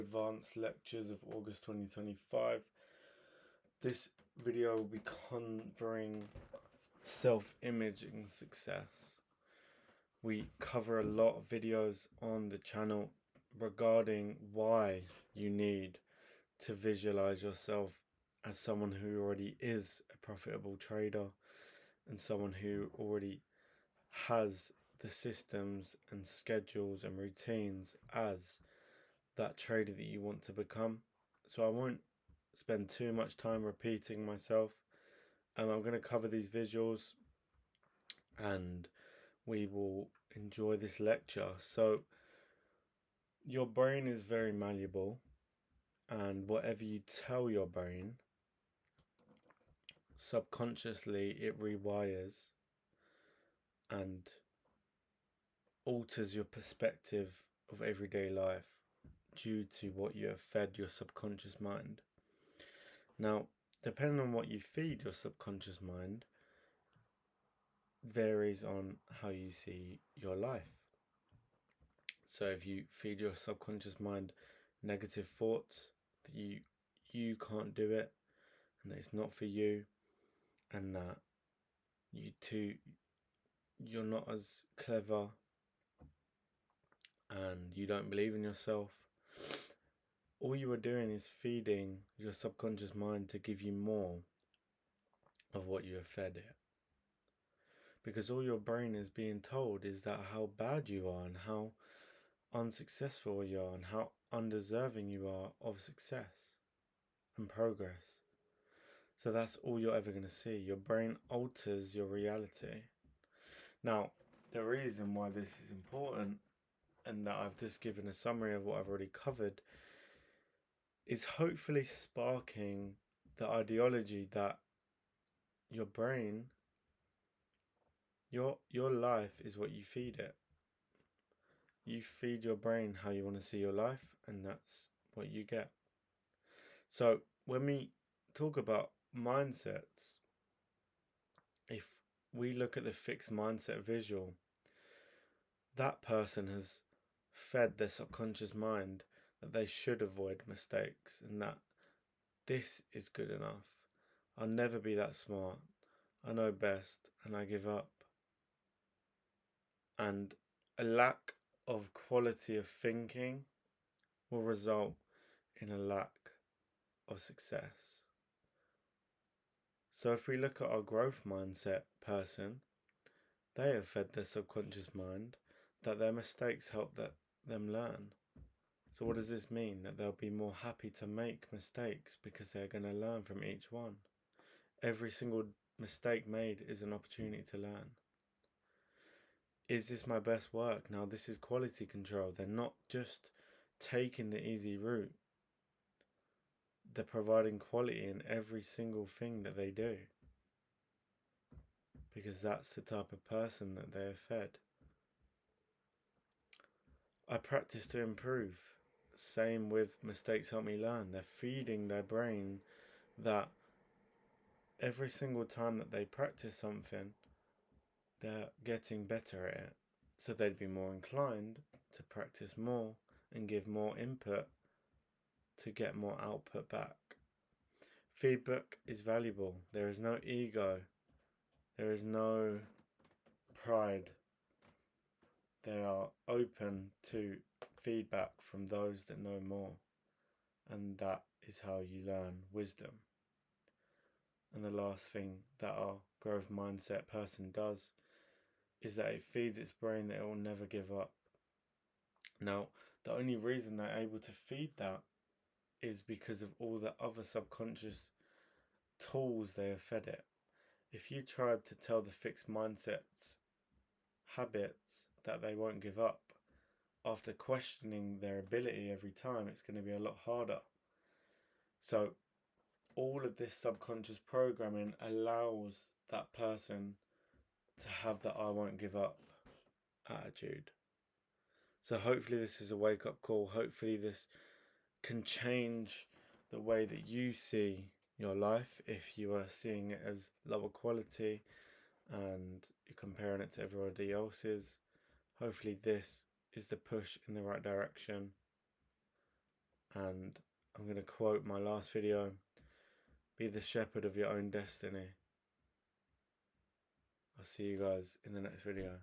Advanced lectures of August 2025. This video will be covering self-imaging success. We cover a lot of videos on the channel regarding why you need to visualize yourself as someone who already is a profitable trader and someone who already has the systems and schedules and routines as that trader that you want to become. So I won't spend too much time repeating myself. I'm going to cover these visuals and we will enjoy this lecture. So your brain is very malleable, and whatever you tell your brain, subconsciously it rewires and alters your perspective of everyday life due to what you have fed your subconscious mind. Now, depending on what you feed your subconscious mind varies on how you see your life. So if you feed your subconscious mind negative thoughts that you can't do it and that it's not for you and that you're not as clever and you don't believe in yourself, all you are doing is feeding your subconscious mind to give you more of what you have fed it. Because all your brain is being told is that how bad you are and how unsuccessful you are and how undeserving you are of success and progress. So that's all you're ever going to see. Your brain alters your reality. Now, the reason why this is important and that I've just given a summary of what I've already covered is hopefully sparking the ideology that your brain, your life is what you feed it. You feed your brain how you want to see your life, and that's what you get. So when we talk about mindsets, if we look at the fixed mindset visual, that person has fed their subconscious mind that they should avoid mistakes and that this is good enough. I'll never be that smart. I know best and I give up. And a lack of quality of thinking will result in a lack of success. So if we look at our growth mindset person, they have fed their subconscious mind that their mistakes help them learn. So what does this mean? That they'll be more happy to make mistakes because they're going to learn from each one. Every single mistake made is an opportunity to learn. Is this my best work? Now this is quality control. They're not just taking the easy route. They're providing quality in every single thing that they do. Because that's the type of person that they are fed. I practice to improve. Same with mistakes help me learn. They're feeding their brain that every single time that they practice something, they're getting better at it. So they'd be more inclined to practice more and give more input to get more output back. Feedback is valuable. There is no ego. There is no pride. They are open to feedback from those that know more. And that is how you learn wisdom. And the last thing that our growth mindset person does is that it feeds its brain that it will never give up. Now, the only reason they're able to feed that is because of all the other subconscious tools they have fed it. If you tried to tell the fixed mindsets habits that they won't give up, after questioning their ability every time, it's going to be a lot harder. So all of this subconscious programming allows that person to have that I won't give up attitude. So hopefully this is a wake-up call. Hopefully this can change the way that you see your life if you are seeing it as lower quality and you're comparing it to everybody else's. Hopefully this is the push in the right direction. And I'm going to quote my last video: be the shepherd of your own destiny. I'll see you guys in the next video.